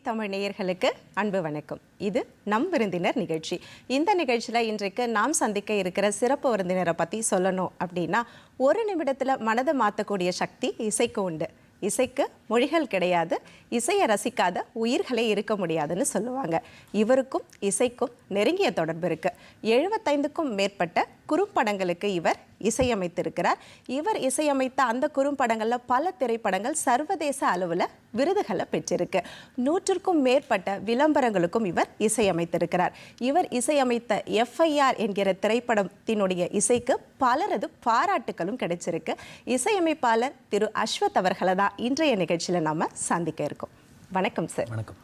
தமிழ் நேயர்களுக்கு அன்பு வணக்கம். இது நம் விருந்தினர் நிகழ்ச்சி. இந்த நிகழ்ச்சியில் இன்றைக்கு நாம் சந்திக்க இருக்கிற சிறப்பு விருந்தினரை பற்றி சொல்லணும் அப்படின்னா, ஒரு நிமிடத்தில் மனதை மாற்றக்கூடிய சக்தி இசைக்கு உண்டு. இசைக்கு மொழிகள் கிடையாது, இசையை ரசிக்காத உயிர்களே இருக்க முடியாதுன்னு சொல்லுவாங்க. இவருக்கும் இசைக்கும் நெருங்கிய தொடர்பு இருக்கு. 75க்கும் மேற்பட்ட குறும்படங்களுக்கு இவர் இசையமைத்திருக்கிறார். இவர் இசையமைத்த அந்த குறும்படங்களில் பல திரைப்படங்கள் சர்வதேச அளவில் விருதுகளை பெற்றிருக்கு. 100க்கும் மேற்பட்ட விளம்பரங்களுக்கும் இவர் இசையமைத்திருக்கிறார். இவர் இசையமைத்த FIR என்கிற திரைப்படத்தினுடைய இசைக்கு பலரது பாராட்டுகளும் கிடைச்சிருக்கு. இசையமைப்பாளர் திரு அஸ்வத் அவர்களை தான் இன்றைய நிகழ்ச்சியில் நம்ம சந்திக்க இருக்கோம். வணக்கம் சார். வணக்கம்.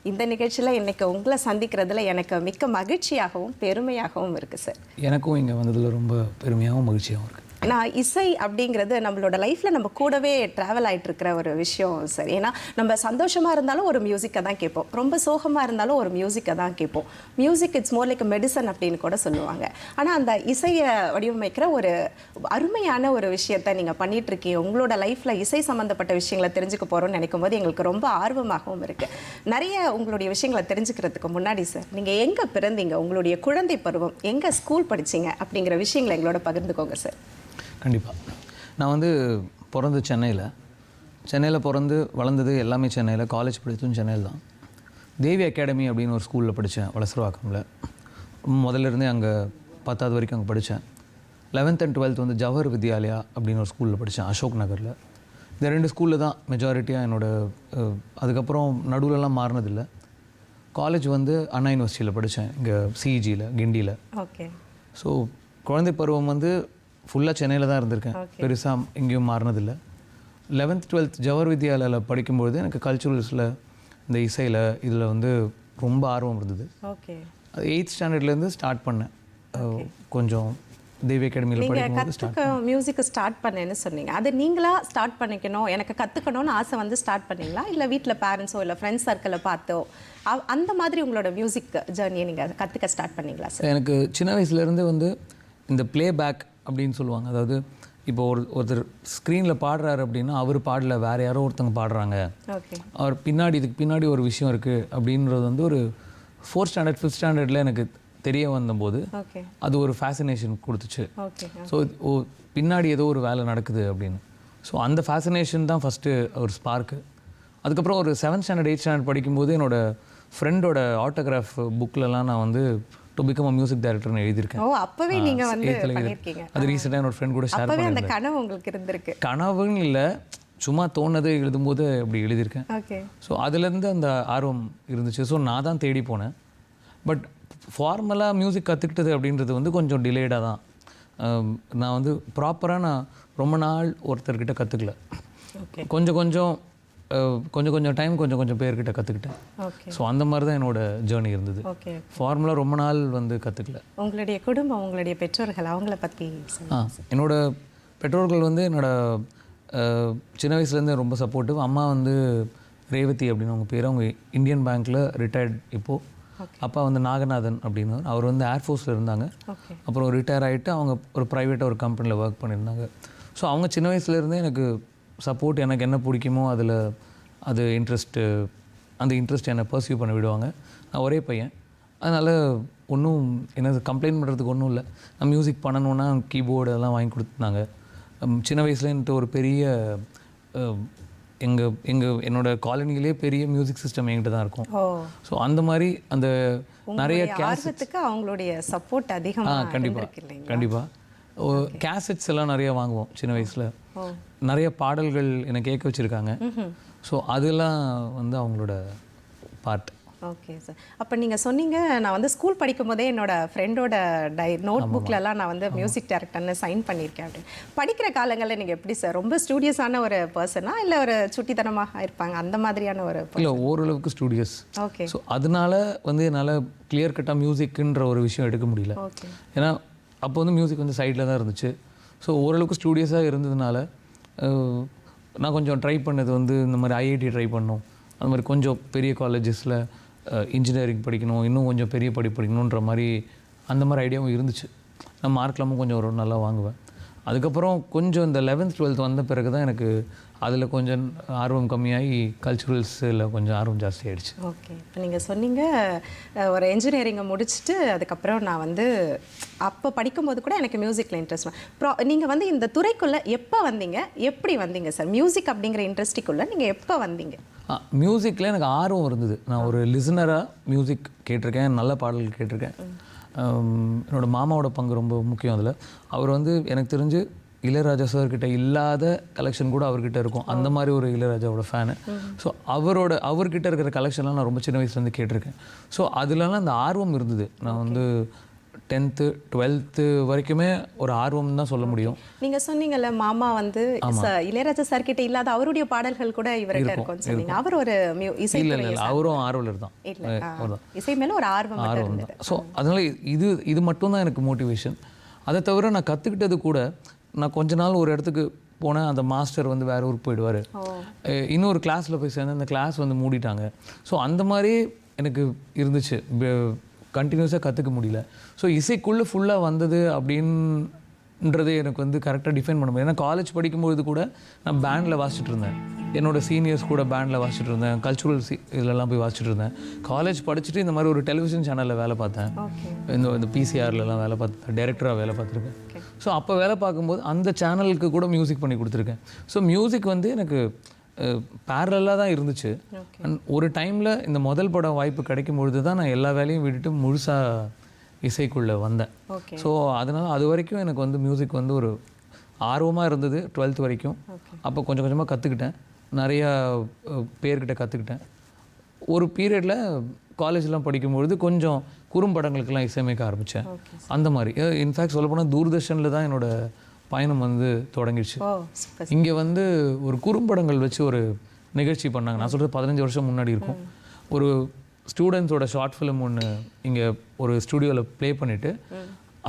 இந்த நிகழ்ச்சியில் இன்னைக்கு உங்களை சந்திக்கிறதுல எனக்கு மிக்க மகிழ்ச்சியாகவும் பெருமையாகவும் இருக்குது சார். எனக்கும் இங்கே வந்ததில் ரொம்ப பெருமையாகவும் மகிழ்ச்சியாகவும் இருக்குது. ஏன்னா இசை அப்படிங்கிறது நம்மளோட லைஃப்பில் நம்ம கூடவே ட்ராவல் ஆகிட்டு இருக்கிற ஒரு விஷயம் சார். ஏன்னா நம்ம சந்தோஷமாக இருந்தாலும் ஒரு மியூசிக்கை தான் கேட்போம், ரொம்ப சோகமாக இருந்தாலும் ஒரு மியூசிக்கை தான் கேட்போம். Music it's more like medicine அப்படின்னு கூட சொல்லுவாங்க. ஆனால் அந்த இசையை வடிவமைக்கிற ஒரு அருமையான ஒரு விஷயத்தை நீங்கள் பண்ணிட்டு இருக்கீங்க. உங்களோட லைஃப்பில் இசை சம்மந்தப்பட்ட விஷயங்களை தெரிஞ்சுக்க போகிறோம்னு நினைக்கும் போது எங்களுக்கு ரொம்ப ஆர்வமாகவும் இருக்குது. நிறைய உங்களுடைய விஷயங்களை தெரிஞ்சுக்கிறதுக்கு முன்னாடி சார், நீங்கள் எங்கே பிறந்தீங்க, உங்களுடைய குழந்தை பருவம், எங்கே ஸ்கூல் படிச்சிங்க அப்படிங்கிற விஷயங்களை எங்களோட பகிர்ந்துக்கோங்க சார். கண்டிப்பாக. நான் வந்து பிறந்து சென்னையில் பிறந்து வளர்ந்தது எல்லாமே சென்னையில். காலேஜ் படித்ததும் சென்னையில் தான். தேவி அகாடமி அப்படின்னு ஒரு ஸ்கூலில் படித்தேன், வளசரவாக்கமில். முதல்ல இருந்தே அங்கே 10வது வரைக்கும் அங்கே படித்தேன். 11th and 12th வந்து ஜவஹர் வித்யாலயா அப்படின்னு ஒரு ஸ்கூலில் படித்தேன், அசோக் நகரில். இந்த 2 ஸ்கூலில் தான் மெஜாரிட்டியாக என்னோடய. அதுக்கப்புறம் நடுவிலலாம் மாறினதில்லை. காலேஜ் வந்து அண்ணா யூனிவர்சிட்டியில் படித்தேன், இங்கே CEGயில் கிண்டியில். ஓகே. ஸோ குழந்தை பருவம் வந்து ஃபுல்லாக சென்னையில் தான் இருந்திருக்கேன், பெருசாக எங்கேயும் மாறினதில்லை. 11th 12th ஜவஹர் வித்யாலயாவில் படிக்கும்பொழுது எனக்கு கல்ச்சுரல்ஸில், இந்த இசையில், இதில் வந்து ரொம்ப ஆர்வம் இருந்தது. ஓகே. அது 8th ஸ்டாண்டர்ட்லேருந்து ஸ்டார்ட் பண்ணேன். கொஞ்சம் தேவி அகாடமியில் படிக்கும்போது மியூசிக்கை ஸ்டார்ட் பண்ணேன்னு சொன்னீங்க. அது நீங்களாக ஸ்டார்ட் பண்ணிக்கணும், எனக்கு கற்றுக்கணும்னு ஆசை வந்து ஸ்டார்ட் பண்ணீங்களா, இல்லை வீட்டில் பேரண்ட்ஸோ இல்லை ஃப்ரெண்ட்ஸ் சர்க்கிளை பார்த்தோ அந்த மாதிரி உங்களோட மியூசிக் ஜேர்னியை நீங்கள் கற்றுக்க ஸ்டார்ட் பண்ணீங்களா சார்? எனக்கு சின்ன வயசுலேருந்து வந்து இந்த ப்ளேபேக் அப்படின்னு சொல்லுவாங்க. அதாவது இப்போ ஒருத்தர் ஸ்க்ரீனில் பாடுறாரு அப்படின்னா அவர் பாடல, வேறு யாரோ ஒருத்தவங்க பாடுறாங்க, அவர் பின்னாடி இதுக்கு பின்னாடி ஒரு விஷயம் இருக்குது அப்படின்றது வந்து ஒரு 4th ஸ்டாண்டர்ட் 5th ஸ்டாண்டர்டில் எனக்கு தெரிய வந்தபோது அது ஒரு ஃபேசினேஷன் கொடுத்துச்சு. ஸோ பின்னாடி ஏதோ ஒரு வேலை நடக்குது அப்படின்னு. ஸோ அந்த ஃபேசினேஷன் தான் ஃபஸ்ட்டு ஒரு ஸ்பார்க்கு. அதுக்கப்புறம் ஒரு 7th ஸ்டாண்டர்ட் 8th ஸ்டாண்டர்ட் படிக்கும்போது என்னோடய ஃப்ரெண்டோட ஆட்டோகிராஃப் புக்கிலலாம் நான் வந்து டு பிகம் அ மியூசிக் டைரக்டர்னு எழுதியிருக்கேன். ஓ, அப்பவே நீங்க வந்து பண்ணிருக்கீங்க. அது ரீசெண்டாக என்னோட ஃப்ரெண்ட் கூட ஷேர் பண்ணிருந்தேன். அந்த கனவு உங்களுக்கு இருந்திருக்கு? கனவுன்னு இல்லை, சும்மா தோணுது எழுதும்போது அப்படி எழுதியிருக்கேன். ஓகே. ஸோ அதுலேருந்து அந்த ஆர்வம் இருந்துச்சு. ஸோ நான் தான் தேடி போனேன். பட் ஃபார்மலாக மியூசிக் கற்றுக்கிட்டது அப்படின்றது வந்து கொஞ்சம் டிலேடாக தான். நான் வந்து ப்ராப்பராக நான் ரொம்ப நாள் ஒருத்தர்கிட்ட கற்றுக்கல. கொஞ்சம் டைம் கொஞ்சம் பேர்கிட்ட கற்றுக்கிட்டேன். ஸோ அந்த மாதிரி தான் என்னோட ஜேர்னி இருந்தது. ஃபார்முலா ரொம்ப நாள் வந்து கற்றுக்கல. உங்களுடைய குடும்பம், உங்களுடைய பெற்றோர்கள், அவங்கள பற்றி? என்னோட பெற்றோர்கள் வந்து என்னோட சின்ன வயசுலேருந்து ரொம்ப சப்போர்ட்டிவ். அம்மா வந்து ரேவதி அப்படின்னு அவங்க பேர். அவங்க இந்தியன் பேங்க்கில் ரிட்டையர்ட் இப்போது. அப்பா வந்து நாகநாதன் அப்படின்னு, அவர் வந்து ஏர்ஃபோர்ஸில் இருந்தாங்க. அப்புறம் ரிட்டையர் ஆகிட்டு அவங்க ஒரு ப்ரைவேட்டாக ஒரு கம்பெனியில் ஒர்க் பண்ணியிருந்தாங்க. ஸோ அவங்க சின்ன வயசுலேருந்தே எனக்கு சப்போர்ட், எனக்கு என்ன பிடிக்குமோ அதில் அது அந்த இன்ட்ரெஸ்ட் என்னை பர்சியூ பண்ண விடுவாங்க. நான் ஒரே பையன், அதனால் ஒன்றும் என்ன கம்ப்ளைண்ட் பண்ணுறதுக்கு ஒன்றும் இல்லை. நான் மியூசிக் பண்ணணுன்னா கீபோர்டு அதெல்லாம் வாங்கி கொடுத்துருந்தாங்க. சின்ன வயசுலேன்ட்டு ஒரு பெரிய என்னோட காலனியிலே பெரிய மியூசிக் சிஸ்டம் என்கிட்ட தான் இருக்கும். ஸோ அந்த மாதிரி அந்த நிறைய கேசட்டுக்கு அவங்களுடைய சப்போர்ட் அதிகமாக. கண்டிப்பாக கேசட்ஸ் எல்லாம் நிறைய வாங்குவோம் சின்ன வயசில். நிறைய பாடல்கள் என்னை கேட்க வச்சுருக்காங்க. ஸோ அதெல்லாம் வந்து அவங்களோட பார்ட். Okay sir. அப்போ நீங்கள் சொன்னீங்க, நான் வந்து ஸ்கூல் படிக்கும் போதே என்னோட ஃப்ரெண்டோட நோட் புக்கிலலாம் நான் வந்து மியூசிக் டைரக்டர்னு சைன் பண்ணியிருக்கேன் அப்படின்னு. படிக்கிற காலங்களில் நீங்கள் எப்படி சார், ரொம்ப ஸ்டூடியஸான ஒரு பர்சனா இல்லை ஒரு சுட்டித்தனமாக இருப்பாங்க அந்த மாதிரியான ஒரு? இல்லை, ஓரளவுக்கு ஸ்டூடியஸ். ஓகே. ஸோ அதனால வந்து என்னால் கிளியர் கட்டாக மியூசிக்குன்ற ஒரு விஷயம் எடுக்க முடியல. ஏன்னா அப்போ வந்து மியூசிக் வந்து சைடில் தான் இருந்துச்சு. ஸோ ஓரளவுக்கு ஸ்டூடியஸாக இருந்ததுனால நான் கொஞ்சம் ட்ரை பண்ணது வந்து இந்த மாதிரி IIT ட்ரை பண்ணோம். அது மாதிரி கொஞ்சம் பெரிய காலேஜஸில் இன்ஜினியரிங் படிக்கணும், இன்னும் கொஞ்சம் பெரிய படிக்கணுன்ற மாதிரி அந்த மாதிரி ஐடியாவும் இருந்துச்சு. நான் மார்க்லாமும் கொஞ்சம் ஒரு நல்லா வாங்குவேன். அதுக்கப்புறம் கொஞ்சம் இந்த 11th 12th வந்த பிறகு தான் எனக்கு அதில் கொஞ்சம் ஆர்வம் கம்மியாகி கல்ச்சுரல்ஸில் கொஞ்சம் ஆர்வம் ஜாஸ்தி ஆயிடுச்சு. ஓகே, இப்போ நீங்கள் சொன்னீங்க ஒரு என்ஜினியரிங்கை முடிச்சுட்டு அதுக்கப்புறம் நான் வந்து அப்போ படிக்கும்போது கூட எனக்கு மியூசிக்கில் இன்ட்ரெஸ்ட். நீங்கள் வந்து இந்த துறைக்குள்ளே எப்போ வந்தீங்க, எப்படி வந்தீங்க சார்? மியூசிக் அப்படிங்கிற இண்டஸ்ட்ரிக்குள்ளே நீங்கள் எப்போ வந்தீங்க? மியூசிக்கில் எனக்கு ஆர்வம் இருந்தது. நான் ஒரு லிசனராக மியூசிக் கேட்டிருக்கேன், நல்ல பாடல்கள் கேட்டிருக்கேன். என்னோடய மாமாவோட பங்கு ரொம்ப முக்கியம் அதில். அவர் வந்து எனக்கு தெரிஞ்சு இளையராஜா சார்கிட்ட இல்லாத கலெக்ஷன் கூட அவர்கிட்ட இருக்கும். அந்த மாதிரி ஒரு இளையராஜாவோட ஃபேனு. ஸோ அவர்கிட்ட இருக்கிற கலெக்ஷன்லாம் நான் ரொம்ப சின்ன வயசுலேருந்து கேட்டிருக்கேன். ஸோ அதுலலாம் அந்த ஆர்வம் இருந்தது. நான் வந்து 10th 12th வரைக்குமே ஒரு ஆர்வம் தான் சொல்ல முடியும். நீங்கள் சொன்னீங்கல்ல மாமா வந்து இளையராஜா சார் கிட்ட இல்லாத அவருடைய பாடல்கள் கூட இவர்கிட்ட இருக்கும்னு சொன்னீங்க. அவர் ஒரு இசை இல்லை அவரும் ஆர்வலர் தான். இசை மேலே ஒரு ஆர்வம் தான். ஸோ அதனால் இது மட்டும்தான் எனக்கு மோட்டிவேஷன். அதை தவிர நான் கற்றுக்கிட்டது கூட, நான் கொஞ்ச நாள் ஒரு இடத்துக்கு போனேன், அந்த மாஸ்டர் வந்து வேறு ஊருக்கு போயிடுவார். இன்னொரு கிளாஸில் போய் சேர்ந்து அந்த கிளாஸ் வந்து மூடிட்டாங்க. ஸோ அந்த மாதிரி எனக்கு இருந்துச்சு, கண்டினியூஸாக கற்றுக்க முடியல. ஸோ இசைக்குள்ளே ஃபுல்லாக வந்தது அப்படின்றது எனக்கு வந்து கரெக்டாக டிஃபைன் பண்ண முடியும். ஏன்னா காலேஜ் படிக்கும்போது கூட நான் பேண்டில் வாசிச்சுட்டு இருந்தேன். என்னோடய சீனியர்ஸ் கூட பேண்டில் வாசிச்சுட்டு இருந்தேன், கல்ச்சுரல் இதெல்லாம் போய் வாசிச்சுட்டு இருந்தேன். காலேஜ் படிச்சுட்டு இந்த மாதிரி ஒரு டெலிவிஷன் சேனலில் வேலை பார்த்தேன். இந்த பிசிஆர்லலாம் வேலை பார்த்தேன், டைரக்டராக வேலை பார்த்துருக்கேன். ஸோ அப்போ வேலை பார்க்கும்போது அந்த சேனலுக்கு கூட மியூசிக் பண்ணி கொடுத்துருக்கேன். ஸோ மியூசிக் வந்து எனக்கு பேரலாக தான் இருந்துச்சு. அண்ட் ஒரு டைமில் இந்த முதல் படம் வாய்ப்பு கிடைக்கும் பொழுது தான் நான் எல்லா வேலையும் விட்டுட்டு முழுசாக இசைக்குள்ளே வந்தேன். ஸோ அதனால் அது வரைக்கும் எனக்கு வந்து மியூசிக் வந்து ஒரு ஆர்வமாக இருந்தது 12th வரைக்கும். அப்போ கொஞ்சம் கொஞ்சமாக கற்றுக்கிட்டேன், நிறையா பேர்கிட்ட கற்றுக்கிட்டேன். ஒரு பீரியடில் காலேஜ்லாம் படிக்கும்பொழுது கொஞ்சம் குறும்படங்களுக்கெல்லாம் இசையமைக்க ஆரம்பித்தேன். அந்த மாதிரி இன்ஃபேக்ட் சொல்லப்போனால் தூர்தர்ஷனில் தான் என்னோடய பயணம் வந்து தொடங்கிடுச்சு. இங்கே வந்து ஒரு குறும்படங்கள் வச்சு ஒரு நிகழ்ச்சி பண்ணாங்க. நான் சொல்கிறது 15 வருஷம் முன்னாடி இருக்கும். ஒரு ஸ்டூடெண்ட்ஸோட ஷார்ட் ஃபிலிம் ஒன்று இங்கே ஒரு ஸ்டுடியோவில் ப்ளே பண்ணிவிட்டு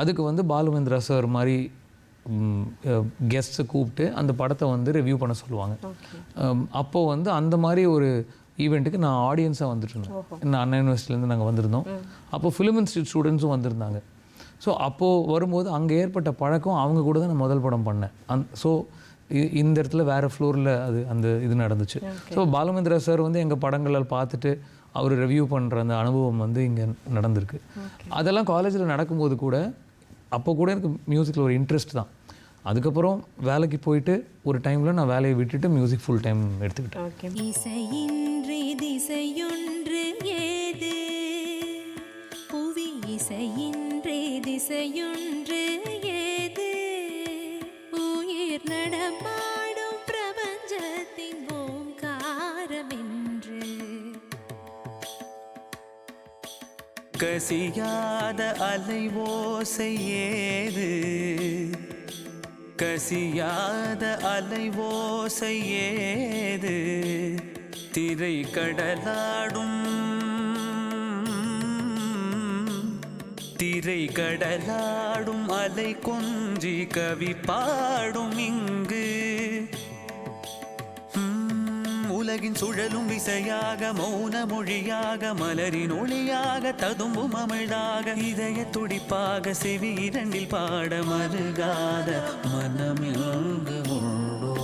அதுக்கு வந்து பாலுமேந்திரா சார் மாதிரி கெஸ்ட்டை கூப்பிட்டு அந்த படத்தை வந்து ரிவ்யூ பண்ண சொல்லுவாங்க. அப்போது வந்து அந்த மாதிரி ஒரு ஈவெண்ட்டுக்கு நான் ஆடியன்ஸாக வந்துட்டு இருந்தேன். நான் அண்ணா யூனிவர்சிட்டிலேருந்து நாங்கள் வந்திருந்தோம். அப்போது ஃபிலிம் இன்ஸ்டியூட் ஸ்டூடெண்ட்ஸும் வந்திருந்தாங்க. ஸோ அப்போது வரும்போது அங்கே ஏற்பட்ட பழக்கம், அவங்க கூட தான் நான் முதல் படம் பண்ணேன். ஸோ இந்த இடத்துல வேறு ஃப்ளோரில் அந்த இது நடந்துச்சு. ஸோ பாலுமேந்திரா சார் வந்து எங்கள் படங்களை பார்த்துட்டு அவர் ரிவ்யூ பண்ணுற அந்த அனுபவம் வந்து இங்கே நடந்திருக்கு. அதெல்லாம் காலேஜில் நடக்கும்போது கூட அப்போ கூட எனக்கு மியூசிக்கில் ஒரு இன்ட்ரெஸ்ட் தான். அதுக்கப்புறம் வேலைக்கு போயிட்டு ஒரு டைமில் நான் வேலையை விட்டுட்டு மியூசிக் ஃபுல் டைம் எடுத்துக்கிட்டேன். இசையின்றி திசையொன்று ஏது, புவி இசையின்றி திசையொன்று ஏது, உயிர் நடமாடும் பிரபஞ்சத்தின் ஓங்காரமென்று கசியாத அலை ஓசை ஏது, கசியாத அலை ஓசை ஏது, திரை கடலாடும் திரை கடலாடும் அலை கொஞ்சி கவி பாடும் இங்கு, உலகின் சுழலும் விசையாக மௌன மொழியாக மலரின் ஒளியாக ததும்பும் அமிழ்தாக இதய துடிப்பாக செவி இரண்டில் பாட மருகாத மனமில்கு உண்டோ.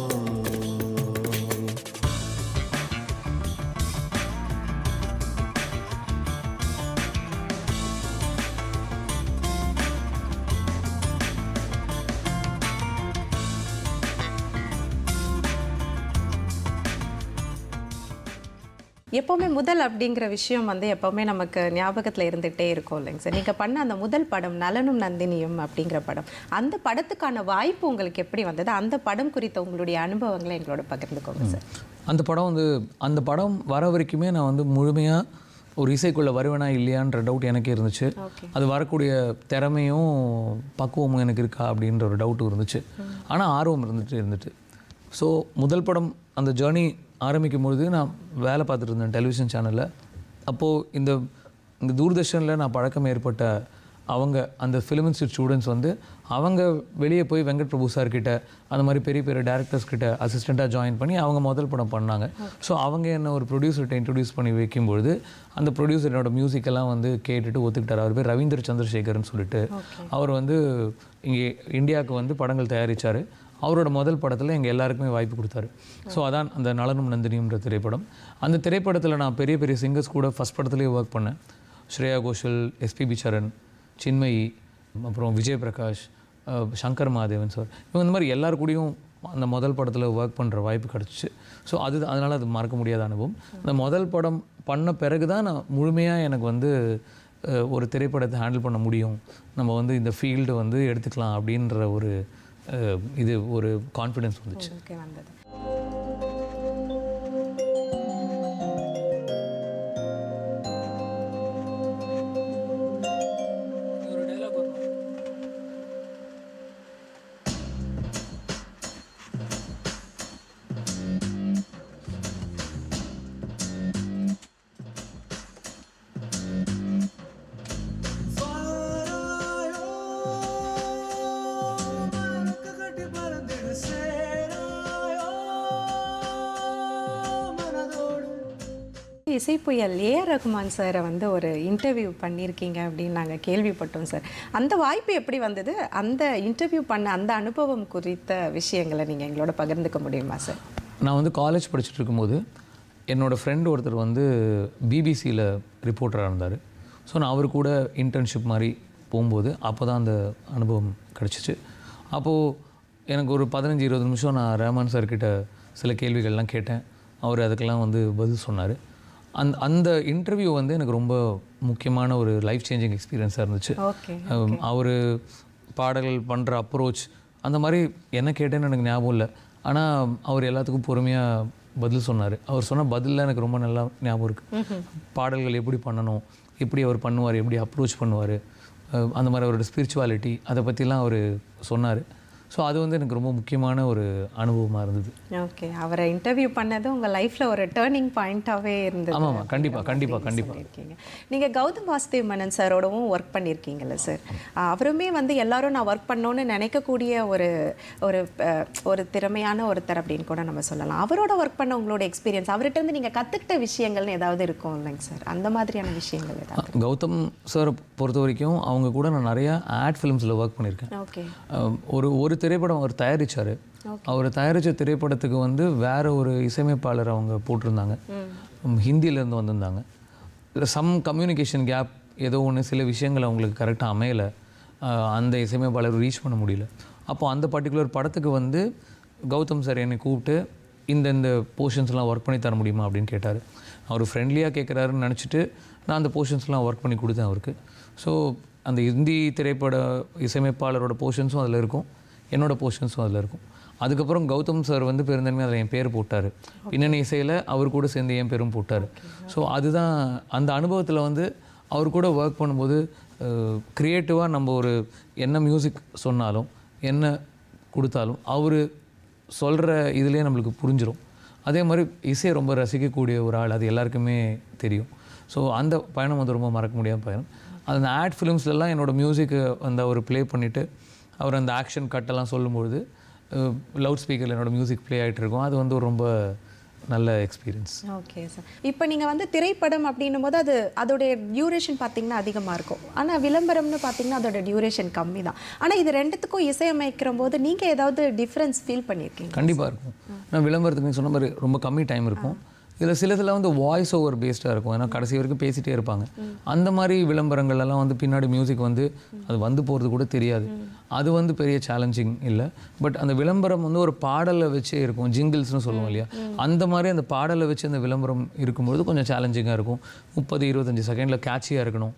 எப்போவுமே முதல் அப்படிங்கிற விஷயம் வந்து எப்போவுமே நமக்கு ஞாபகத்தில் இருந்துகிட்டே இருக்கும் இல்லைங்க சார். நீங்கள் பண்ண அந்த முதல் படம் நலனும் நந்தினியும் அப்படிங்கிற படம், அந்த படத்துக்கான வாய்ப்பு உங்களுக்கு எப்படி வந்தது? அந்த படம் குறித்த உங்களுடைய அனுபவங்களை எங்களோட பகிர்ந்துக்கோங்க சார். அந்த படம் வர வரைக்குமே நான் வந்து முழுமையாக ஒரு இசைக்குள்ளே வருவேனா இல்லையான்ற டவுட் எனக்கே இருந்துச்சு. அது வரக்கூடிய திறமையும் பக்குவமும் எனக்கு இருக்கா அப்படின்ற ஒரு டவுட்டும் இருந்துச்சு. ஆனால் ஆர்வம் இருந்துட்டு ஸோ முதல் படம் அந்த ஜேர்னி ஆரம்பிக்கும் பொழுது நான் வேலை பார்த்துட்டு இருந்தேன் டெலிவிஷன் சேனலில். அப்போது இந்த தூர்தர்ஷனில் நான் பழக்கம் ஏற்பட்ட அவங்க அந்த ஃபிலிம் இன்ஸ்டியூட் ஸ்டூடெண்ட்ஸ் வந்து அவங்க வெளியே போய் வெங்கட் பிரபு சார்கிட்ட அந்த மாதிரி பெரிய பெரிய டேரக்டர்ஸ் கிட்ட அசிஸ்டண்ட்டாக ஜாயின் பண்ணி அவங்க முதல் படம் பண்ணாங்க. ஸோ அவங்க என்ன ஒரு ப்ரொடியூசர்கிட்ட இன்ட்ரடியூஸ் பண்ணி வைக்கும்பொழுது அந்த ப்ரொடியூசர் என்னோட மியூசிக்கெல்லாம் வந்து கேட்டுட்டு ஒத்துக்கிட்டார். அவர் பேர் ரவீந்திர சந்திரசேகர்னு சொல்லிட்டு. அவர் வந்து இங்கே இந்தியாவுக்கு வந்து படங்கள் தயாரித்தார். அவரோட முதல் படத்தில் எங்கள் எல்லாருக்குமே வாய்ப்பு கொடுத்தாரு. ஸோ அதான் அந்த நளனும் நந்தினியும்ன்ற திரைப்படம். அந்த திரைப்படத்தில் நான் பெரிய பெரிய சிங்கர்ஸ் கூட ஃபஸ்ட் படத்துலேயே ஒர்க் பண்ணேன். ஸ்ரேயா கோஷல், எஸ்பிபி சரண், சின்மயி, அப்புறம் விஜய் பிரகாஷ், சங்கர் மகாதேவன் சார், இவங்க இந்த மாதிரி எல்லாரு கூடயும் அந்த முதல் படத்தில் ஒர்க் பண்ணுற வாய்ப்பு கிடச்சிச்சு. ஸோ அதனால் அது மறக்க முடியாத அனுபவம். அந்த முதல் படம் பண்ண பிறகு தான் நான் முழுமையாக எனக்கு வந்து ஒரு திரைப்படத்தை ஹேண்டில் பண்ண முடியும், நம்ம வந்து இந்த ஃபீல்டு வந்து எடுத்துக்கலாம் அப்படின்ற ஒரு ஒரு கான்ஃபிடென்ஸ் வந்துச்சு. ஓகே, வந்தது. இசைப்புயல் ஏஆர் ரகுமான் சாரை வந்து ஒரு இன்டர்வியூ பண்ணியிருக்கீங்க அப்படின்னு நாங்கள் கேள்விப்பட்டோம் சார். அந்த வாய்ப்பு எப்படி வந்தது? அந்த இன்டர்வியூ பண்ண அந்த அனுபவம் குறித்த விஷயங்களை நீங்கள் எங்களோட பகிர்ந்துக்க முடியுமா சார்? நான் வந்து காலேஜ் படிச்சுட்டு இருக்கும்போது என்னோடய ஃப்ரெண்டு ஒருத்தர் வந்து பிபிசியில் ரிப்போர்ட்டராக இருந்தார். ஸோ நான் அவர் கூட இன்டர்ன்ஷிப் மாதிரி போகும்போது அப்போ தான் அந்த அனுபவம் கிடச்சிச்சு. அப்போது எனக்கு ஒரு 15-20 நிமிஷம் நான் ரஹ்மான் சார்கிட்ட சில கேள்விகள்லாம் கேட்டேன். அவர் அதுக்கெல்லாம் வந்து பதில் சொன்னார். அந்த இன்டர்வியூ வந்து எனக்கு ரொம்ப முக்கியமான ஒரு லைஃப் சேஞ்சிங் எக்ஸ்பீரியன்ஸாக இருந்துச்சு. அவர் பாடல்கள் பண்ணுற அப்ரோச் அந்த மாதிரி என்ன கேட்டேன்னு எனக்கு ஞாபகம் இல்லை. ஆனால் அவர் எல்லாத்துக்கும் பொறுமையாக பதில் சொன்னார். அவர் சொன்ன பதிலில் எனக்கு ரொம்ப நல்லா ஞாபகம் இருக்குது. பாடல்கள் எப்படி பண்ணணும், எப்படி அவர் பண்ணுவார், எப்படி அப்ரோச் பண்ணுவார், அந்த மாதிரி அவரோட ஸ்பிரிச்சுவாலிட்டி அதை பற்றிலாம் அவர் சொன்னார். ஸோ அது வந்து எனக்கு ரொம்ப முக்கியமான ஒரு அனுபவமாக இருந்தது. ஓகே, அவரை இன்டர்வியூ பண்ணது உங்கள் லைஃப்பில் ஒரு டேர்னிங் பாயிண்ட்டாகவே இருந்தது. ஆமாம், கண்டிப்பாக. நீங்கள் கௌதம் வாசுதேவ் மேனன் சாரோடவும் ஒர்க் பண்ணியிருக்கீங்கல்ல சார்? அவருமே வந்து எல்லாரும் நான் ஒர்க் பண்ணோன்னு நினைக்கக்கூடிய ஒரு ஒரு ஒரு திறமையான ஒருத்தர் அப்படின்னு கூட நம்ம சொல்லலாம். அவரோட ஒர்க் பண்ண உங்களோட எக்ஸ்பீரியன்ஸ், அவர்கிட்ட இருந்து நீங்கள் கற்றுக்கிட்ட விஷயங்கள்னு ஏதாவது இருக்கும் இல்லைங்க சார்? அந்த மாதிரியான விஷயங்கள் ஏதாவது? கௌதம் சாரை பொறுத்த வரைக்கும் அவங்க கூட நான் நிறையா ஆட் ஃபிலிம்ஸில் ஒர்க் பண்ணியிருக்கேன். ஓகே. ஒரு திரைப்படம் அவர் தயாரித்தார். அவர் தயாரித்த திரைப்படத்துக்கு வந்து வேறு ஒரு இசையமைப்பாளர் அவங்க போட்டிருந்தாங்க, ஹிந்தியிலேருந்து வந்திருந்தாங்க. இல்லை சம் கம்யூனிகேஷன் கேப் ஏதோ ஒன்று, சில விஷயங்கள் அவங்களுக்கு கரெக்டாக அமையலை, அந்த இசையமைப்பாளர் ரீச் பண்ண முடியல. அப்போது அந்த பர்டிகுலர் படத்துக்கு வந்து கௌதம் சார் என்னை கூப்பிட்டு இந்த போர்ஷன்ஸ்லாம் ஒர்க் பண்ணி தர முடியுமா அப்படின்னு கேட்டார். அவர் ஃப்ரெண்ட்லியாக கேட்குறாருன்னு நினச்சிட்டு நான் அந்த போர்ஷன்ஸ்லாம் ஒர்க் பண்ணி கொடுத்தேன் அவருக்கு. ஸோ அந்த ஹிந்தி திரைப்பட இசையமைப்பாளரோட போர்ஷன்ஸும் அதில் இருக்கும், என்னோடய போர்ஷன்ஸும் அதில் இருக்கும். அதுக்கப்புறம் கௌதம் சார் வந்து பெருந்தன்மையாக அதில் என் பேர் போட்டார். பின்னணி இசையில் அவர் கூட சேர்ந்து என் பேரும் போட்டார். ஸோ அதுதான் அந்த அனுபவத்தில் வந்து அவர் கூட ஒர்க் பண்ணும்போது க்ரியேட்டிவாக நம்ம ஒரு என்ன மியூசிக் சொன்னாலும் என்ன கொடுத்தாலும் அவர் சொல்கிற இதுலேயே நம்மளுக்கு புரிஞ்சிடும். அதே மாதிரி இசையை ரொம்ப ரசிக்கக்கூடிய ஒரு ஆள், அது எல்லாருக்குமே தெரியும். ஸோ அந்த பயணம் வந்து ரொம்ப மறக்க முடியாத பயணம். அந்த ஆட் ஃபிலிம்ஸ்லாம் என்னோடய மியூசிக்கை வந்து அவர் ப்ளே பண்ணிவிட்டு அவர் அந்த ஆக்ஷன் கட்டெல்லாம் சொல்லும்பொழுது லவுட் ஸ்பீக்கரில் என்னோடய மியூசிக் ப்ளே ஆகிட்டு இருக்கும். அது வந்து ரொம்ப நல்ல எக்ஸ்பீரியன்ஸ். Okay sir. இப்போ நீங்கள் வந்து திரைப்படம் அப்படின்னும் போது அதோடைய டியூரேஷன் பார்த்திங்கன்னா அதிகமாக இருக்கும், ஆனால் விளம்பரம்னு பார்த்திங்கன்னா அதோட டியூரேஷன் கம்மி தான். ஆனால் இது ரெண்டுத்துக்கும் இசையமைக்கிற போது நீங்கள் ஏதாவது டிஃப்ரென்ஸ் ஃபீல் பண்ணியிருக்கீங்க? கண்டிப்பாக இருக்கும். நான் விளம்பரத்துக்கு சொன்ன மாதிரி ரொம்ப கம்மி டைம் இருக்கும். இதில் சிலதில் வந்து வாய்ஸ் ஓவர் பேஸ்டாக இருக்கும், ஏன்னா கடைசி வரைக்கும் பேசிகிட்டே இருப்பாங்க. அந்த மாதிரி விளம்பரங்கள்லாம் வந்து பின்னாடி மியூசிக் வந்து அது வந்து போகிறது கூட தெரியாது. அது வந்து பெரிய சேலஞ்சிங் இல்லை. பட் அந்த விளம்பரம் வந்து ஒரு பாடலை வச்சே இருக்கும், ஜிங்கிள்ஸ்னு சொல்லுவோம் இல்லையா, அந்த மாதிரி அந்த பாடலை வச்சு அந்த விளம்பரம் இருக்கும்பொழுது கொஞ்சம் சேலஞ்சிங்காக இருக்கும். 30-25 செகண்டில் கேட்சியாக இருக்கணும்,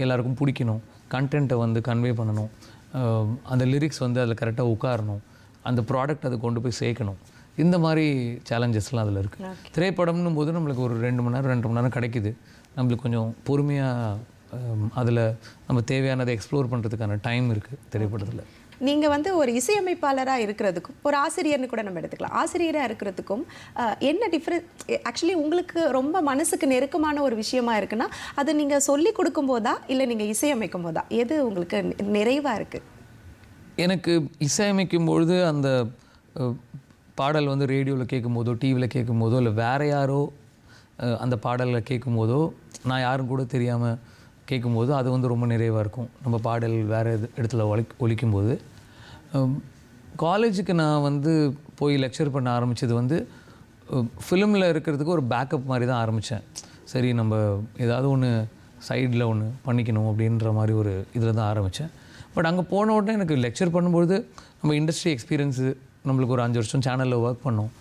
எல்லாருக்கும் பிடிக்கணும், கண்டென்ட்டை வந்து கன்வே பண்ணணும், அந்த லிரிக்ஸ் வந்து அதில் கரெக்டாக உட்காரணும், அந்த ப்ராடக்ட் அதை கொண்டு போய் சேர்க்கணும். இந்த மாதிரி சேலஞ்சஸ்லாம் அதில் இருக்குது. திரைப்படம்னும் போது நம்மளுக்கு ஒரு 2 மணி நேரம் 2 மணி நேரம் கிடைக்குது. நம்மளுக்கு கொஞ்சம் பொறுமையாக அதில் நம்ம தேவையானதை எக்ஸ்ப்ளோர் பண்ணுறதுக்கான டைம் இருக்குது திரைப்படத்தில். நீங்கள் வந்து ஒரு இசையமைப்பாளராக இருக்கிறதுக்கும் ஒரு ஆசிரியர்னு கூட நம்ம எடுத்துக்கலாம், ஆசிரியராக இருக்கிறதுக்கும் என்ன டிஃப்ரெண்ட்? ஆக்சுவலி உங்களுக்கு ரொம்ப மனசுக்கு நெருக்கமான ஒரு விஷயமா இருக்குன்னா அது நீங்கள் சொல்லி கொடுக்கும் போதா இல்லை நீங்கள் இசையமைக்கும் போதா, எது உங்களுக்கு நிறைவாக இருக்குது? எனக்கு இசையமைக்கும் பொழுது அந்த பாடல் வந்து ரேடியோவில் கேட்கும் போதோ, டிவியில் கேட்கும் போதோ, இல்லை வேறு யாரோ அந்த பாடலில் கேட்கும் போதோ, நான் யாரும் கூட தெரியாமல் கேட்கும்போது அது வந்து ரொம்ப நிறைவாக இருக்கும். நம்ம பாடல் வேறு இடத்துல ஒலிக்கும்போது காலேஜுக்கு நான் வந்து போய் லெக்சர் பண்ண ஆரம்பித்தது வந்து ஃபிலிமில் இருக்கிறதுக்கு ஒரு பேக்கப் மாதிரி தான் ஆரம்பித்தேன். சரி நம்ம ஏதாவது ஒன்று சைடில் ஒன்று பண்ணிக்கணும் அப்படின்ற மாதிரி ஒரு இதில் தான் ஆரம்பித்தேன். பட் அங்கே போன உடனே எனக்கு லெக்சர் பண்ணும்பொழுது நம்ம இண்டஸ்ட்ரி எக்ஸ்பீரியன்ஸு நம்மளுக்கு ஒரு 5 வருஷம் சேனலில் ஒர்க் பண்ணோம்,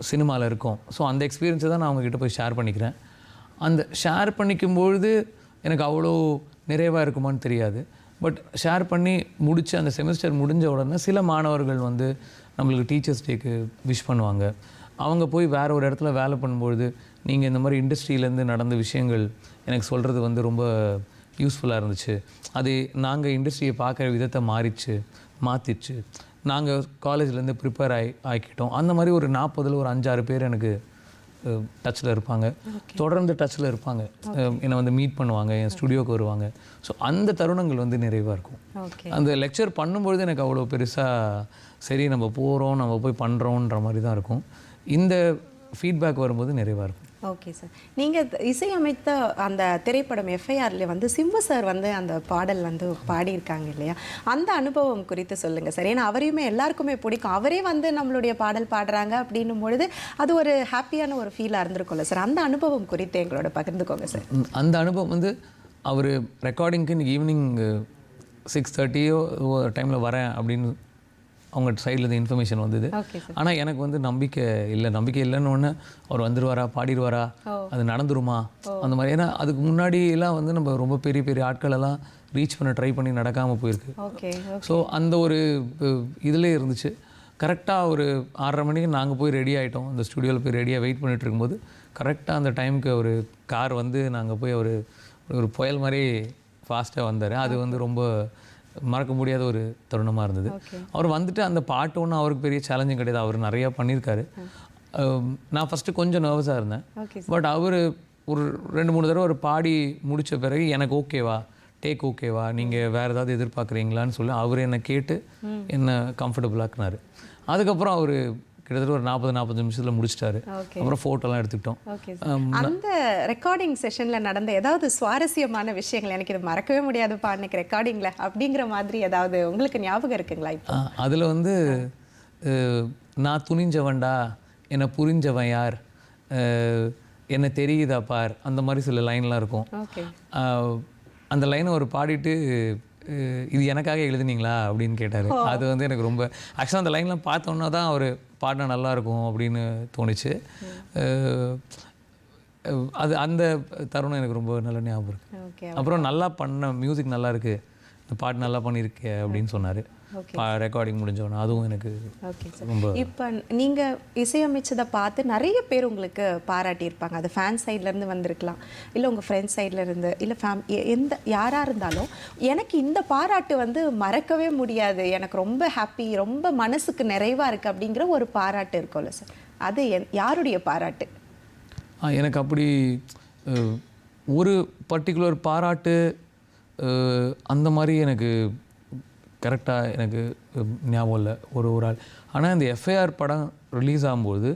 சினிமாவில் இருக்கோம். ஸோ அந்த எக்ஸ்பீரியன்ஸை தான் நான் அவங்கக்கிட்ட போய் ஷேர் பண்ணிக்கிறேன். அந்த ஷேர் பண்ணிக்கும்பொழுது எனக்கு அவ்வளோ நிறைவாக இருக்குமான்னு தெரியாது. பட் ஷேர் பண்ணி முடித்து அந்த செமஸ்டர் முடிஞ்ச உடனே சில மாணவர்கள் வந்து நம்மளுக்கு டீச்சர்ஸ் டேக்கு விஷ் பண்ணுவாங்க. அவங்க போய் வேறு ஒரு இடத்துல வேலை பண்ணும்பொழுது நீங்கள் இந்த மாதிரி இண்டஸ்ட்ரியிலேருந்து நடந்த விஷயங்கள் எனக்கு சொல்கிறது வந்து ரொம்ப யூஸ்ஃபுல்லாக இருந்துச்சு, அது நாங்கள் இண்டஸ்ட்ரியை பார்க்குற விதத்தை மாற்றிடுச்சு, நாங்கள் காலேஜ்லேருந்து ப்ரிப்பேர் ஆக்கிட்டோம். அந்த மாதிரி ஒரு 40ல் ஒரு 5-6 பேர் எனக்கு டச்சில் இருப்பாங்க, தொடர்ந்து டச்சில் இருப்பாங்க. என்னை வந்து மீட் பண்ணுவாங்க, என் ஸ்டுடியோவுக்கு வருவாங்க. ஸோ அந்த தருணங்கள் வந்து நிறைவாக இருக்கும். அந்த லெக்சர் பண்ணும்பொழுது எனக்கு அவ்வளோ பெருசாக சரி நம்ம போகிறோம் நம்ம போய் பண்ணுறோன்ற மாதிரி தான் இருக்கும். இந்த ஃபீட்பேக் வரும்போது நிறைவாக இருக்கும். ஓகே சார், நீங்கள் இசையமைத்த அந்த திரைப்படம் எஃப்ஐஆரில் வந்து சிம்பு சார் வந்து அந்த பாடல் வந்து பாடியிருக்காங்க இல்லையா, அந்த அனுபவம் குறித்து சொல்லுங்கள் சார். ஏன்னா அவரையுமே எல்லாருக்குமே பிடிக்கும், அவரே வந்து நம்மளுடைய பாடல் பாடுறாங்க அப்படின்னும் பொழுது அது ஒரு ஹாப்பியான ஒரு ஃபீலாக இருந்திருக்கும்ல சார். அந்த அனுபவம் குறித்து எங்களோட பகிர்ந்துக்கோங்க சார். அந்த அனுபவம் வந்து அவர் ரெக்கார்டிங்க்கு இன்றைக்கி ஈவினிங் 6:30 டைமில் வரேன் அப்படின்னு அவங்க சைட்லேருந்து இன்ஃபர்மேஷன் வந்தது. ஆனால் எனக்கு வந்து நம்பிக்கை இல்லைன்னு ஒன்று அவர் வந்துடுவாரா பாடிடுவாரா அது நடந்துருமா அந்த மாதிரி. ஏன்னா அதுக்கு முன்னாடி எல்லாம் வந்து நம்ம ரொம்ப பெரிய பெரிய ஆட்களெல்லாம் ரீச் பண்ண ட்ரை பண்ணி நடக்காமல் போயிருக்கு. ஸோ அந்த ஒரு இதிலே இருந்துச்சு. கரெக்டாக ஒரு 6:30 மணிக்கு நாங்கள் போய் ரெடி ஆகிட்டோம், அந்த ஸ்டுடியோவில் போய் ரெடியாக வெயிட் பண்ணிகிட்டு இருக்கும்போது கரெக்டாக அந்த டைமுக்கு ஒரு கார் வந்து நாங்கள் போய் ஒரு புயல் மாதிரி ஃபாஸ்ட்டாக வந்தார். அது வந்து ரொம்ப மறக்க முடியாத ஒரு தருணமாக இருந்தது. அவர் வந்துட்டு அந்த பாட்டு ஒன்றும் அவருக்கு பெரிய சேலஞ்சும் கிடையாது, அவர் நிறையா பண்ணியிருக்காரு. நான் ஃபஸ்ட்டு கொஞ்சம் நர்வஸாக இருந்தேன். பட் அவர் ஒரு 2-3 தடவை ஒரு பாடி முடித்த பிறகு எனக்கு ஓகேவா, டேக் ஓகேவா, நீங்கள் வேறு ஏதாவது எதிர்பார்க்குறீங்களான்னு சொல்லி அவர் என்னை கேட்டு என்னை கம்ஃபர்டபுளாக்குனார். அதுக்கப்புறம் அவர் கிட்டத்தட்ட ஒரு 40 நிமிஷத்தில் முடிச்சிட்டாரு. அப்புறம் ஃபோட்டோலாம் எடுத்துக்கிட்டோம். அந்த ரெக்கார்டிங் செஷனில் நடந்த ஏதாவது சுவாரஸ்யமான விஷயங்கள், எனக்கு இது மறக்கவே முடியாதுப்பா அன்னைக்கு ரெக்கார்டிங்கில் அப்படிங்கிற மாதிரி ஏதாவது உங்களுக்கு ஞாபகம் இருக்குங்களா? இப்போ அதில் வந்து நான் துணிஞ்சவன்டா, என்னை புரிஞ்சவன் யார், என்னை தெரியுதா பார், அந்த மாதிரி சில லைன்லாம் இருக்கும். அந்த லைனை ஒரு பாடிட்டு இது எனக்காக எழுதுனீங்களா அப்படின்னு கேட்டார். அது வந்து எனக்கு ரொம்ப ஆக்சுவலாக அந்த லைன்லாம் பார்த்தோன்னா தான் அவர் பாடினா நல்லாயிருக்கும் அப்படின்னு தோணுச்சு. அது அந்த தருணம் எனக்கு ரொம்ப நல்ல ஞாபகம் இருக்குது. அப்புறம் நல்லா பண்ண மியூசிக் நல்லா இருக்குது, இந்த பாட்டு நல்லா பண்ணியிருக்கே அப்படின்னு சொன்னார் ரெக்கார்டிங் முடிஞ்சோன்னா. அதுவும் எனக்கு ரொம்ப. இப்போ நீங்கள் இசையமைச்சதை பார்த்து நிறைய பேர் உங்களுக்கு பாராட்டியிருப்பாங்க. அது ஃபேன் சைட்லேருந்து வந்திருக்கலாம், இல்லை உங்கள் ஃப்ரெண்ட்ஸ் சைட்லேருந்து, இல்லை எந்த யாராக இருந்தாலும் எனக்கு இந்த பாராட்டு வந்து மறக்கவே முடியாது, எனக்கு ரொம்ப ஹாப்பி, ரொம்ப மனசுக்கு நிறைவாக இருக்குது அப்படிங்கிற ஒரு பாராட்டு இருக்கும்ல சார், அது யாருடைய பாராட்டு? எனக்கு அப்படி ஒரு பர்டிகுலர் பாராட்டு அந்த மாதிரி எனக்கு கரெக்டாக எனக்கு ஞாபகம் இல்லை ஒரு ஆள். ஆனால் இந்த எஃப்ஐஆர் படம் ரிலீஸ் ஆகும்போது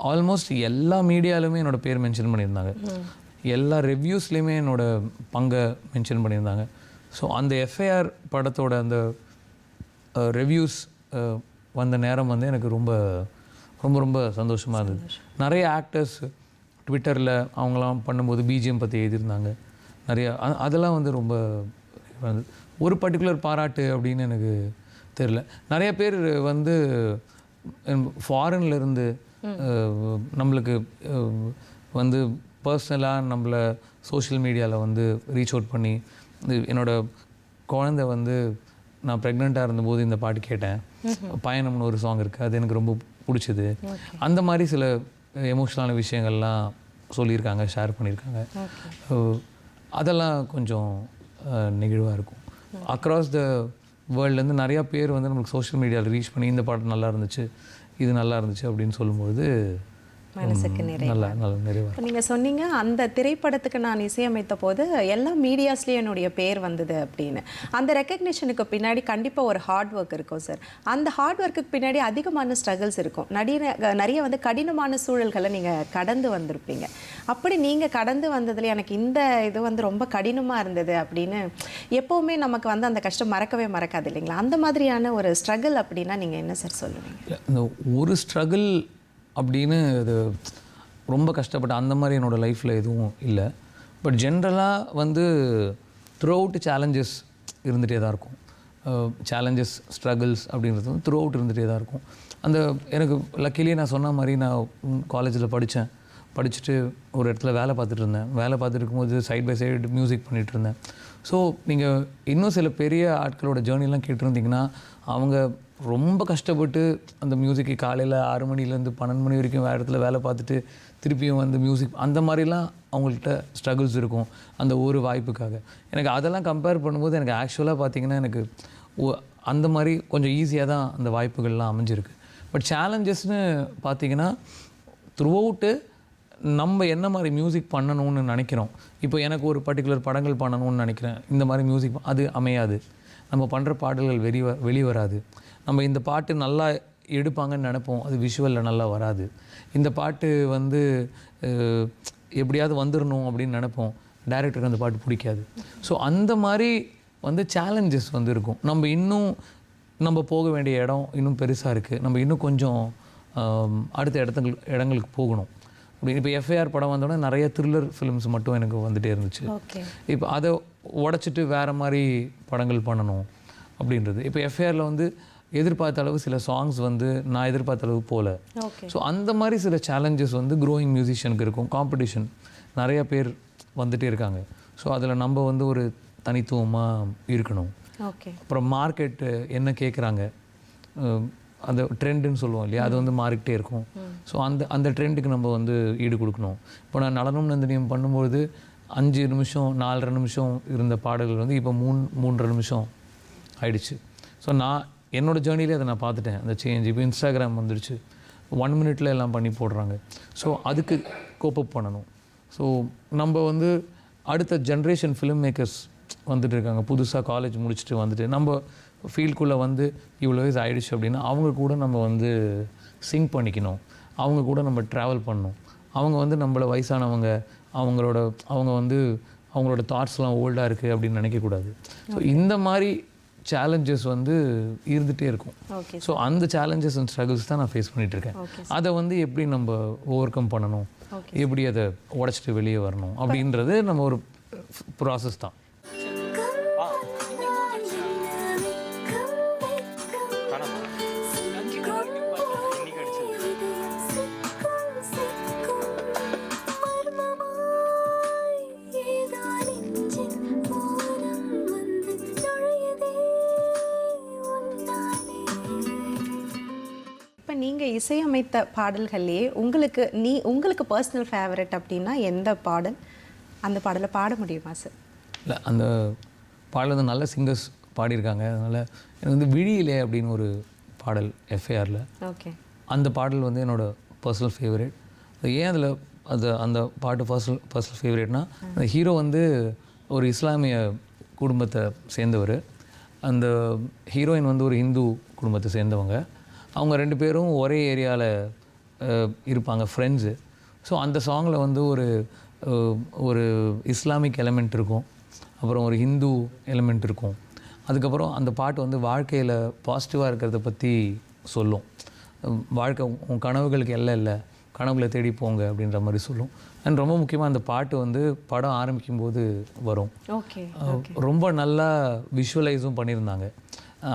ஆல்மோஸ்ட் எல்லா மீடியாலுமே என்னோடய பேர் மென்ஷன் பண்ணியிருந்தாங்க, எல்லா ரிவ்யூஸ்லேயுமே என்னோடய பங்கை மென்ஷன் பண்ணியிருந்தாங்க. ஸோ அந்த எஃப்ஐஆர் படத்தோட அந்த ரிவ்யூஸ் வந்த நேரம் வந்து எனக்கு ரொம்ப ரொம்ப ரொம்ப சந்தோஷமாக இருந்தது. நிறைய ஆக்டர்ஸ் ட்விட்டரில் அவங்களாம் பண்ணும்போது பிஜிஎம் பற்றி எழுதியிருந்தாங்க நிறையா. அதெல்லாம் வந்து ரொம்ப ஒரு பர்டிகுலர் பாராட்டு அப்படின்னு எனக்கு தெரில. நிறைய பேர் வந்து ஃபாரின்லேருந்து நம்மளுக்கு வந்து பர்சனலாக நம்மளை சோஷியல் மீடியாவில் வந்து ரீச் அவுட் பண்ணி, என்னோடய குழந்தை வந்து நான் ப்ரெக்னெண்ட்டாக இருந்தபோது இந்த பாட்டு கேட்டேன், பயணம்னு ஒரு சாங் இருக்குது, அது எனக்கு ரொம்ப பிடிச்சிது, அந்த மாதிரி சில எமோஷ்னலான விஷயங்கள்லாம் சொல்லியிருக்காங்க, ஷேர் பண்ணியிருக்காங்க. அதெல்லாம் கொஞ்சம் நெகிழ்வாக இருக்கும். அக்ராஸ் த வேர்ல்ட்லேருந்து நிறையா பேர் வந்து நம்மளுக்கு சோஷியல் மீடியாவில் ரீச் பண்ணி இந்த பாட்டு நல்லா இருந்துச்சு, இது நல்லா இருந்துச்சு அப்படின்னு சொல்லும்போது மனசுக்கு நிறைவு. நல்ல நிறைவாக. இப்போ நீங்கள் சொன்னீங்க அந்த திரைப்படத்துக்கு நான் இசையமைத்த போது எல்லா மீடியாஸ்லேயும் என்னுடைய பேர் வந்தது அப்படின்னு. அந்த ரெக்கக்னிஷனுக்கு பின்னாடி கண்டிப்பாக ஒரு ஹார்ட் ஒர்க் இருக்கும் சார். அந்த ஹார்ட் ஒர்க்குக்கு பின்னாடி அதிகமான ஸ்ட்ரகிள்ஸ் இருக்கும். நிறைய வந்து கடினமான சூழல்களை நீங்கள் கடந்து வந்திருப்பீங்க. அப்படி நீங்கள் கடந்து வந்ததில் எனக்கு இந்த இது வந்து ரொம்ப கடினமாக இருந்தது அப்படின்னு எப்போவுமே நமக்கு வந்து அந்த கஷ்டம் மறக்கவே மறக்காது இல்லைங்களா? அந்த மாதிரியான ஒரு ஸ்ட்ரகிள் அப்படின்னா நீங்கள் என்ன சார் சொல்லுவீங்க? இந்த ஒரு ஸ்ட்ரகிள் அப்படின்னு அது ரொம்ப கஷ்டப்பட்ட அந்த மாதிரி என்னோடய லைஃப்பில் எதுவும் இல்லை. பட் ஜென்ரலாக வந்து த்ரூ அவுட் சேலஞ்சஸ் இருந்துகிட்டே தான் இருக்கும். சேலஞ்சஸ் ஸ்ட்ரகிள்ஸ் அப்படின்றது வந்து த்ரூ அவுட் இருந்துகிட்டே தான் இருக்கும். அந்த எனக்கு லக்கிலேயே நான் சொன்ன மாதிரி நான் காலேஜில் படிச்சுட்டு ஒரு இடத்துல வேலை பார்த்துட்டு இருந்தேன். வேலை பார்த்துட்டு இருக்கும்போது சைட் பை சைடு மியூசிக் பண்ணிகிட்டு இருந்தேன். ஸோ நீங்கள் இன்னும் சில பெரிய ஆட்களோட ஜேர்னிலாம் கேட்டிருந்தீங்கன்னா அவங்க ரொம்ப கஷ்டப்பட்டு அந்த மியூசிக்கு காலையில் 6 மணிலேருந்து 12 மணி வரைக்கும் வேறு இடத்துல வேலை பார்த்துட்டு திருப்பியும் வந்து மியூசிக் அந்த மாதிரிலாம் அவங்கள்ட்ட ஸ்ட்ரகிள்ஸ் இருக்கும் அந்த ஒரு வாய்ப்புக்காக. எனக்கு அதெல்லாம் கம்பேர் பண்ணும்போது எனக்கு ஆக்சுவலாக பார்த்திங்கன்னா எனக்கு அந்த மாதிரி கொஞ்சம் ஈஸியாக தான் அந்த வாய்ப்புகள்லாம் அமைஞ்சிருக்கு. பட் சேலஞ்சஸ்னு பார்த்திங்கன்னா த்ரூ அவுட்டு நம்ம என்ன மாதிரி மியூசிக் பண்ணணும்னு நினைக்கிறோம். இப்போ எனக்கு ஒரு பர்டிகுலர் படங்கள் பண்ணணும்னு நினைக்கிறேன். இந்த மாதிரி மியூசிக் அது அமையாது. நம்ம பண்ணுற பாடல்கள் வெளிவராது. நம்ம இந்த பாட்டு நல்லா எடுப்பாங்கன்னு நினைப்போம், அது விஷுவலில் நல்லா வராது. இந்த பாட்டு வந்து எப்படியாவது வந்துடணும் அப்படின்னு நினைப்போம், டைரக்டருக்கு அந்த பாட்டு பிடிக்காது. ஸோ அந்த மாதிரி வந்து சேலஞ்சஸ் வந்து இருக்கும். நம்ம போக வேண்டிய இடம் இன்னும் பெருசாக இருக்குது. நம்ம இன்னும் கொஞ்சம் அடுத்த இடங்களுக்கு போகணும். அப்படி இப்போ எஃப்ஐஆர் படம் வந்தோடனே நிறைய த்ரில்லர் ஃபிலிம்ஸ் மட்டும் எனக்கு வந்துகிட்டே இருந்துச்சு. இப்போ அதை உடச்சிட்டு வேறு மாதிரி படங்கள் பண்ணணும் அப்படின்றது. இப்போ எஃப்ஐஆரில் வந்து எதிர்பார்த்த அளவு சில சாங்ஸ் வந்து நான் எதிர்பார்த்த அளவு போகல. ஸோ அந்த மாதிரி சில சேலஞ்சஸ் வந்து க்ரோயிங் மியூசிஷியனுக்கு இருக்கும். காம்படிஷன் நிறைய பேர் வந்துகிட்டே இருக்காங்க. ஸோ அதில் நம்ம வந்து ஒரு தனித்துவமாக இருக்கணும். அப்புறம் மார்க்கெட்டு என்ன கேட்குறாங்க, அந்த ட்ரெண்டுன்னு சொல்லுவோம் இல்லையா, அது வந்து மாறிக்கிட்டே இருக்கும். ஸோ அந்த ட்ரெண்டுக்கு நம்ம வந்து ஈடு கொடுக்கணும். இப்போ நான் நடனம் நந்தினியம் பண்ணும்போது 5 நிமிஷம் 4.5 நிமிஷம் இருந்த பாடல்கள் வந்து இப்போ 3.5 நிமிஷம் ஆயிடுச்சு. ஸோ நான் என்னோடய ஜேர்னிலே அதை நான் பார்த்துட்டேன் அந்த சேஞ்ச். இப்போ இன்ஸ்டாகிராம் வந்துடுச்சு, 1 மினிட்ல எல்லாம் பண்ணி போடுறாங்க. ஸோ அதுக்கு கோப்பப் பண்ணணும். ஸோ நம்ம வந்து அடுத்த ஜென்ரேஷன் ஃபிலிம் மேக்கர்ஸ் வந்துட்டு இருக்காங்க. புதுசாக காலேஜ் முடிச்சுட்டு வந்துட்டு நம்ம ஃபீல்டுக்குள்ளே வந்து இவ்வளோ வயசு ஆகிடுச்சு அப்படின்னா அவங்க கூட நம்ம வந்து சிங்க் பண்ணிக்கணும். அவங்க கூட நம்ம ட்ராவல் பண்ணணும். அவங்க வந்து நம்மளை வயசானவங்க, அவங்க வந்து அவங்களோட தாட்ஸ்லாம் ஓல்டாக இருக்குது அப்படின்னு நினைக்கக்கூடாது. ஸோ இந்த மாதிரி சேலஞ்சஸ் வந்து இருந்துகிட்டே இருக்கும். ஸோ அந்த சேலஞ்சஸ் அண்ட் ஸ்ட்ரகிள்ஸ் தான் நான் ஃபேஸ் பண்ணிகிட்ருக்கேன். அதை வந்து எப்படி நம்ம ஓவர் கம் பண்ணணும், எப்படி அதை உடச்சிட்டு வெளியே வரணும் அப்படின்றது நம்ம ஒரு ப்ராசஸ் தான். நீங்கள் இசையமைத்த பாடல்கள்லேயே உங்களுக்கு பர்சனல் ஃபேவரட் அப்படின்னா எந்த பாடல்? அந்த பாடலை பாட முடியுமா சார்? இல்லை, அந்த பாடல் வந்து நல்ல சிங்கர்ஸ் பாடியிருக்காங்க. அதனால் எனக்கு வந்து விழியிலே அப்படின்னு ஒரு பாடல் எஃப்ஐஆரில், அந்த பாடல் வந்து என்னோடய பர்சனல் ஃபேவரட். ஏன் அந்த பாட்டு பர்சனல் ஃபேவரட்னா, அந்த ஹீரோ வந்து ஒரு இஸ்லாமிய குடும்பத்தை சேர்ந்தவர், அந்த ஹீரோயின் வந்து ஒரு இந்து குடும்பத்தை சேர்ந்தவங்க. அவங்க 2 பேரும் ஒரே ஏரியாவில் இருப்பாங்க, ஃப்ரெண்ட்ஸு. ஸோ அந்த சாங்கில் வந்து ஒரு இஸ்லாமிக் எலமெண்ட் இருக்கும், அப்புறம் ஒரு ஹிந்து எலமெண்ட் இருக்கும். அதுக்கப்புறம் அந்த பாட்டு வந்து வாழ்க்கையில் பாசிட்டிவாக இருக்கிறத பற்றி சொல்லும். வாழ்க்கை உன் கனவுகளுக்கு எல்லாம் இல்லை, கனவுகளை தேடி போங்க அப்படின்ற மாதிரி சொல்லும். அண்ட் ரொம்ப முக்கியமாக அந்த பாட்டு வந்து படம் ஆரம்பிக்கும்போது வரும். ரொம்ப நல்லா விஷுவலைஸும் பண்ணியிருந்தாங்க.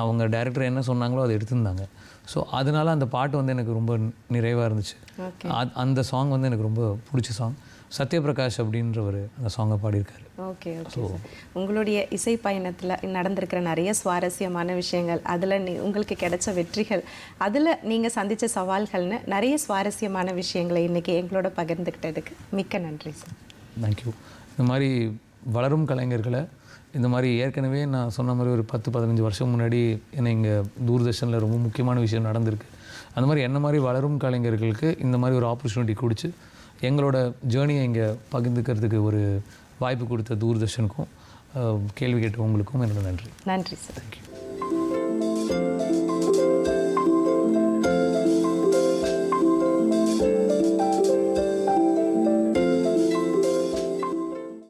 அவங்க டைரக்டர் என்ன சொன்னாங்களோ அதை எடுத்திருந்தாங்க. ஸோ அதனால அந்த பாட்டு வந்து எனக்கு ரொம்ப நிறைவாக இருந்துச்சு. அந்த சாங் வந்து எனக்கு ரொம்ப பிடிச்ச சாங். சத்யபிரகாஷ் அப்படின்றவர் அந்த சாங்கை பாடியிருக்காரு. ஓகே சார், உங்களுடைய இசை பயணத்தில் நடந்திருக்கிற நிறைய சுவாரஸ்யமான விஷயங்கள், அதில் உங்களுக்கு கிடைச்ச வெற்றிகள், அதில் நீங்கள் சந்தித்த சவால்கள்னு நிறைய சுவாரஸ்யமான விஷயங்களை இன்றைக்கி எங்களோட பகிர்ந்துக்கிட்டதுக்கு மிக்க நன்றி சார். தேங்க்யூ. இந்த மாதிரி வளரும் கலைஞர்களை இந்த மாதிரி ஏற்கனவே நான் சொன்ன மாதிரி ஒரு 10-15 வருஷம் முன்னாடி என்னை இங்கே தூர்தர்ஷனில் ரொம்ப முக்கியமான விஷயம் நடந்திருக்கு. அந்த மாதிரி என்ன மாதிரி வளரும் கலைஞர்களுக்கு இந்த மாதிரி ஒரு ஆப்பர்ச்சுனிட்டி கொடுத்து எங்களோட ஜேர்னியை இங்கே பகிர்ந்துக்கிறதுக்கு ஒரு வாய்ப்பு கொடுத்த தூர்தர்ஷனுக்கும் கேள்வி கேட்ட உங்களுக்கும் என்னோட நன்றி. நன்றி சார். தேங்க்யூ.